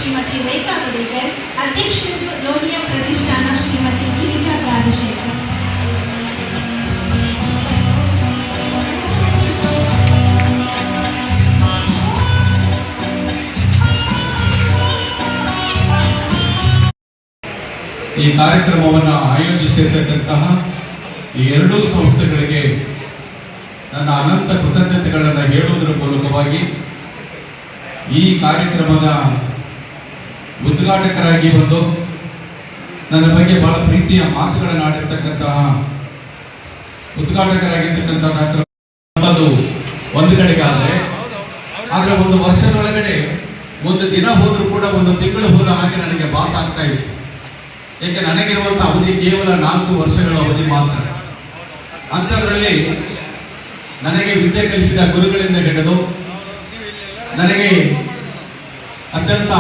ಶ್ರೀಮತಿ ರೇಖಾ ಗುಡೇಕರ್, ಅಧ್ಯಕ್ಷರು ಲೋಹಿಯಾ ಪ್ರತಿಷ್ಠಾನ ಶ್ರೀಮತಿ ಗಿರಿಜಾ ರಾಜಶೇಖರ್. ಈ ಕಾರ್ಯಕ್ರಮವನ್ನು ಆಯೋಜಿಸಿರ್ತಕ್ಕಂತಹ ಈ ಎರಡೂ ಸಂಸ್ಥೆಗಳಿಗೆ ನನ್ನ ಅನಂತ ಕೃತಜ್ಞತೆಗಳನ್ನು ಹೇಳುವುದರ ಮೂಲಕವಾಗಿ ಈ ಕಾರ್ಯಕ್ರಮದ ಉದ್ಘಾಟಕರಾಗಿ ಬಂದು ನನ್ನ ಬಗ್ಗೆ ಬಹಳ ಪ್ರೀತಿಯ ಮಾತುಗಳನ್ನು ಆಡಿರ್ತಕ್ಕಂತಹ ಉದ್ಘಾಟಕರಾಗಿರ್ತಕ್ಕಂಥ ಡಾಕ್ಟರ್ ಅದು ಒಂದು ಕಡೆಗಾದರೆ, ಆದರೆ ಒಂದು ವರ್ಷದೊಳಗಡೆ ಒಂದು ದಿನ ಹೋದರೂ ಕೂಡ ಒಂದು ತಿಂಗಳು ಹೋದ ಹಾಗೆ ನನಗೆ ಭಾಸ ಆಗ್ತಾ ಇತ್ತು. ಏಕೆ ನನಗಿರುವಂಥ ಅವಧಿ ಕೇವಲ 4 ವರ್ಷಗಳ ಅವಧಿ ಮಾತ್ರ. ಅಂಥದ್ರಲ್ಲಿ ನನಗೆ ವಿದ್ಯೆ ಕಲಿಸಿದ ಗುರುಗಳಿಂದ ಹಿಡಿದು ನನಗೆ ಅತ್ಯಂತ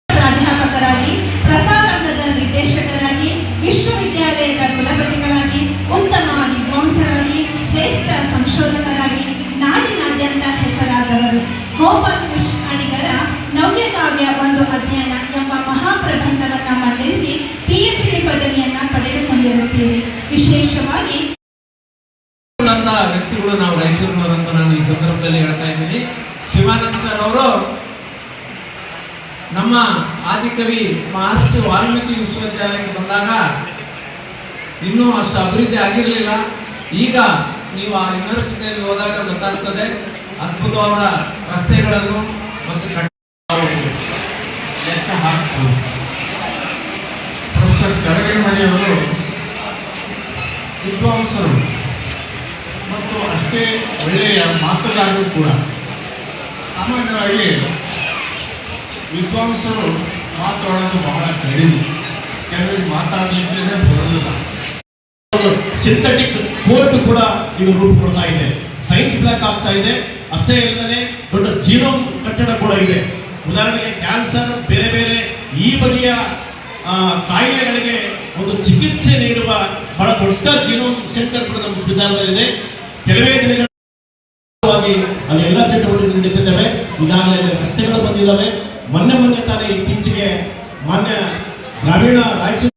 ಪ್ರಾಧ್ಯಾಪಕರಾಗಿ, ಪ್ರಸಾರಾಂಗದ ನಿರ್ದೇಶಕರಾಗಿ, ವಿಶ್ವವಿದ್ಯಾಲಯದ ಕುಲಪತಿಗಳಾಗಿ, ಉತ್ತಮ ವಿದ್ವಾಂಸರಾಗಿ, ಶ್ರೇಷ್ಠ ಸಂಶೋಧಕರಾಗಿ ನಾಡಿನಾದ್ಯಂತ ಹೆಸರಾದವರು. ಗೋಪಾಲ್ ಕೃಷ್ಣ ಅಡಿಗರ ನವ್ಯಕಾವ್ಯ ಒಂದು ಅಧ್ಯಯನ ಎಂಬ ಮಹಾಪ್ರಬಂಧವನ್ನು ಮಂಡಿಸಿ PhD ಪದವಿಯನ್ನ ಪಡೆದುಕೊಂಡಿರುತ್ತೀರಿ. ವಿಶೇಷವಾಗಿ ವ್ಯಕ್ತಿಗಳು ನಾವು ರಾಯಚೂರಿನವರಂತ ನಾನು ಈ ಸಂದರ್ಭದಲ್ಲಿ ಹೇಳ್ತಾ ಇದ್ದೀನಿ. ಶಿವಾನಂದ ಸರ್ ಅವರು ನಮ್ಮ ಆದಿಕವಿ ಮಹರ್ಷಿ ವಾಲ್ಮೀಕಿ ವಿಶ್ವವಿದ್ಯಾಲಯಕ್ಕೆ ಬಂದಾಗ ಇನ್ನೂ ಅಷ್ಟು ಅಭಿವೃದ್ಧಿ ಆಗಿರಲಿಲ್ಲ. ಈಗ ನೀವು ಆ ಯೂನಿವರ್ಸಿಟಿಯಲ್ಲಿ ಹೋದಾಗ ಗೊತ್ತಾಗ್ತದೆ ಅದ್ಭುತವಾದ ರಸ್ತೆಗಳನ್ನು ಮತ್ತು ಲೆಕ್ಕ ಹಾಕಬಹುದು. ಪ್ರೊಫೆಸರ್ ಕೆಳಗಿನ ಮನೆಯವರು ವಿದ್ವಾಂಸರು ಮತ್ತು ಅಷ್ಟೇ ಒಳ್ಳೆಯ ಮಾತುಗಾರರು ಕೂಡ. ಸಾಮಾನ್ಯವಾಗಿ ವಿದ್ವಾಂಸರು ಮಾತಾಡೋದು ಬಹಳ ಕಡಿಮೆ, ಕೆಲವರಿಗೆ ಮಾತಾಡಲಿಕ್ಕೆ ಬರೋದಿಲ್ಲ. ಸಿಂಥೆಟಿಕ್ ಕೋರ್ಟ್ ಕೂಡ ಈಗ ರೂಪ ಕೊಡ್ತಾ ಇದೆ, ಸೈನ್ಸ್ ಬ್ಲಾಕ್ ಆಗ್ತಾ ಇದೆ. ಅಷ್ಟೇ ಇಲ್ಲದೆ ದೊಡ್ಡ ಜೀನೋಮ್ ಕಟ್ಟಡ ಕೂಡ ಇದೆ. ಉದಾಹರಣೆಗೆ ಕ್ಯಾನ್ಸರ್, ಬೇರೆ ಬೇರೆ ಈ ಬಗೆಯ ಕಾಯಿಲೆಗಳಿಗೆ ಒಂದು ಚಿಕಿತ್ಸೆ ನೀಡುವ ಬಹಳ ದೊಡ್ಡ ಜೀನೋಮ್ ಸೆಂಟರ್ ಕೂಡ ನಮ್ಮ ವಿಶ್ವವಿದ್ಯಾಲಯದಲ್ಲಿದೆ. ಕೆಲವೇ ದಿನಗಳಲ್ಲಿ ಅಲ್ಲಿ ಎಲ್ಲ ಚಟುವಟಿಕೆಗಳು ನಡೀತಿದ್ದಾವೆ. ಈಗಾಗಲೇ ರಸ್ತೆಗಳು ಬಂದಿದ್ದಾವೆ. ಮೊನ್ನೆ ತಾನೇ ಇತ್ತೀಚೆಗೆ ಮಾನ್ಯ ಗ್ರಾಮೀಣ ರಾಯಚೂರು